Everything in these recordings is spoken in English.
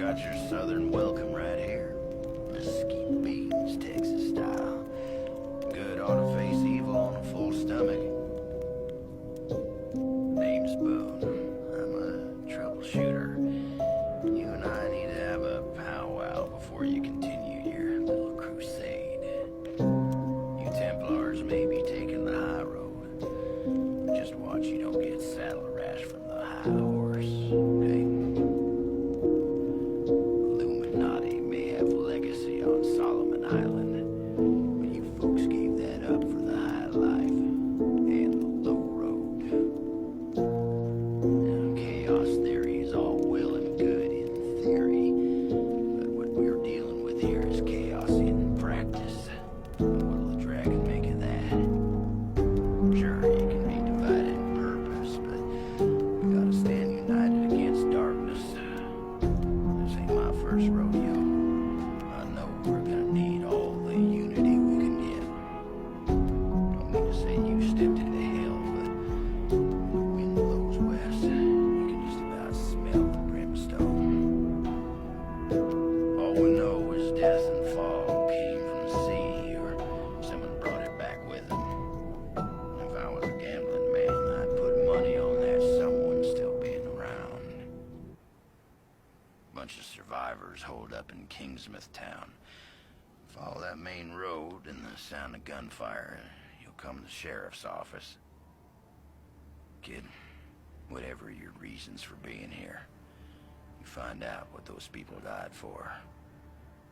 got your southern welcome right here. Mesquite beans, Texas style. Good ought to face evil on a full stomach. Name's Boone. I'm a troubleshooter. You and I need to have a powwow before you continue your little crusade. You Templars may be taking the high road, but just watch you don't get saddle rash from the high horse, okay? Illuminati may have legacy on Solomon Island, but you folks gave that up for the high life and the low road. Now, chaos theory is all well and good in theory, but what we're dealing with here is chaos in practice. What'll the dragon make of that? Sure, you can be divided in purpose, but we gotta stand united against darkness. This ain't my first rodeo. I know we're gonna need all the unity we can get. Don't mean to say you stepped into hell, but when the wind blows west, you can just about smell the brimstone. All we know is death and fog came from the sea, or someone brought it back with them. If I was a gambling man, I'd put money on that someone still being around. Bunch of survivors holed up in Kingsmouth town. Follow that main road and the sound of gunfire, you'll come to the sheriff's office. Kid, whatever your reasons for being here, you find out what those people died for,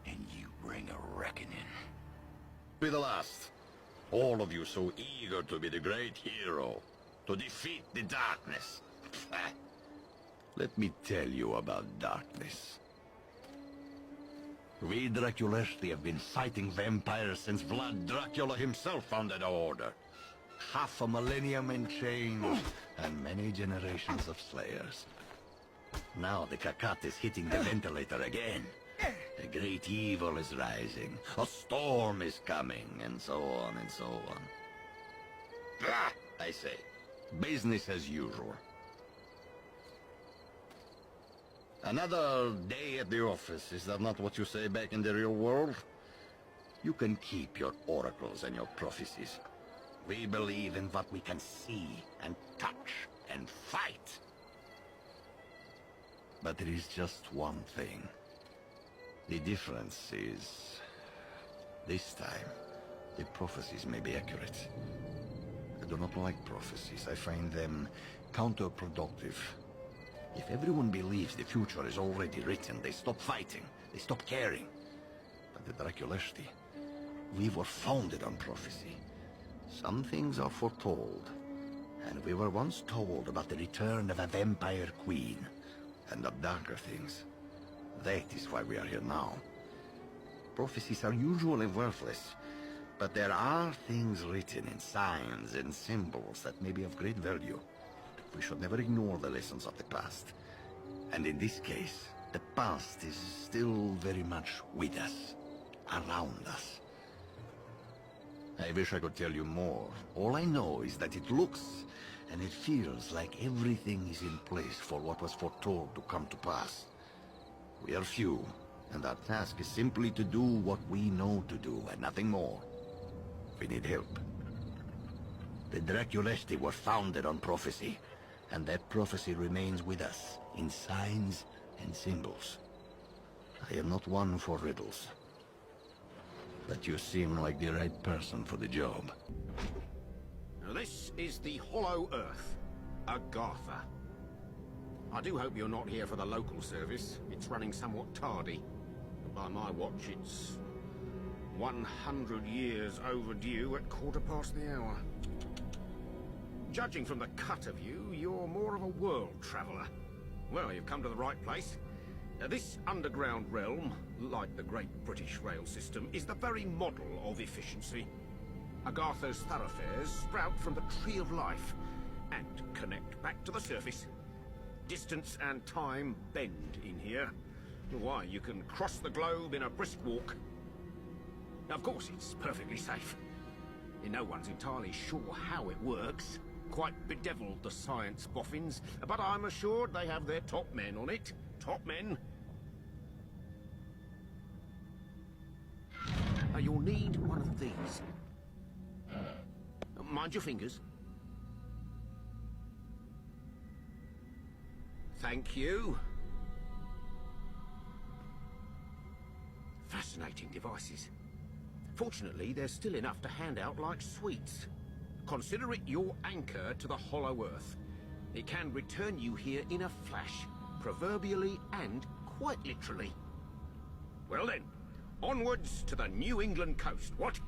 and you bring a reckoning. Be the last. All of you so eager to be the great hero, to defeat the darkness. Let me tell you about darkness. We Draculesti have been fighting vampires since Vlad Dracula himself founded our order. Half a millennium in chains, and many generations of slayers. Now the Kakat is hitting the ventilator again. A great evil is rising, a storm is coming, and so on and so on. Ah, I say, business as usual. Another day at the office, is that not what you say back in the real world? You can keep your oracles and your prophecies. We believe in what we can see and touch and fight. But there is just one thing. The difference is, this time, the prophecies may be accurate. I do not like prophecies. I find them counterproductive. If everyone believes the future is already written, they stop fighting, they stop caring. But the Draculesti, we were founded on prophecy. Some things are foretold, and we were once told about the return of a vampire queen, and of darker things. That is why we are here now. Prophecies are usually worthless, but there are things written in signs and symbols that may be of great value. We should never ignore the lessons of the past. And in this case, the past is still very much with us, around us. I wish I could tell you more. All I know is that it looks and it feels like everything is in place for what was foretold to come to pass. We are few, and our task is simply to do what we know to do, and nothing more. We need help. The Draculesti were founded on prophecy, and that prophecy remains with us, in signs and symbols. I am not one for riddles, but you seem like the right person for the job. Now this is the Hollow Earth, Agartha. I do hope you're not here for the local service. It's running somewhat tardy. By my watch, it's 100 years overdue at 1:15. Judging from the cut of you, you're more of a world traveler. Well, you've come to the right place. This underground realm, like the great British rail system, is the very model of efficiency. Agartha's thoroughfares sprout from the Tree of Life and connect back to the surface. Distance and time bend in here. Why, you can cross the globe in a brisk walk. Now, of course, it's perfectly safe. No one's entirely sure how it works. Quite bedeviled the science boffins, but I'm assured they have their top men on it. Top men. you'll need one of these. Mind your fingers. Thank you. Fascinating devices. Fortunately, there's still enough to hand out like sweets. Consider it your anchor to the Hollow Earth. It can return you here in a flash, proverbially and quite literally. Well then, onwards to the New England coast, what?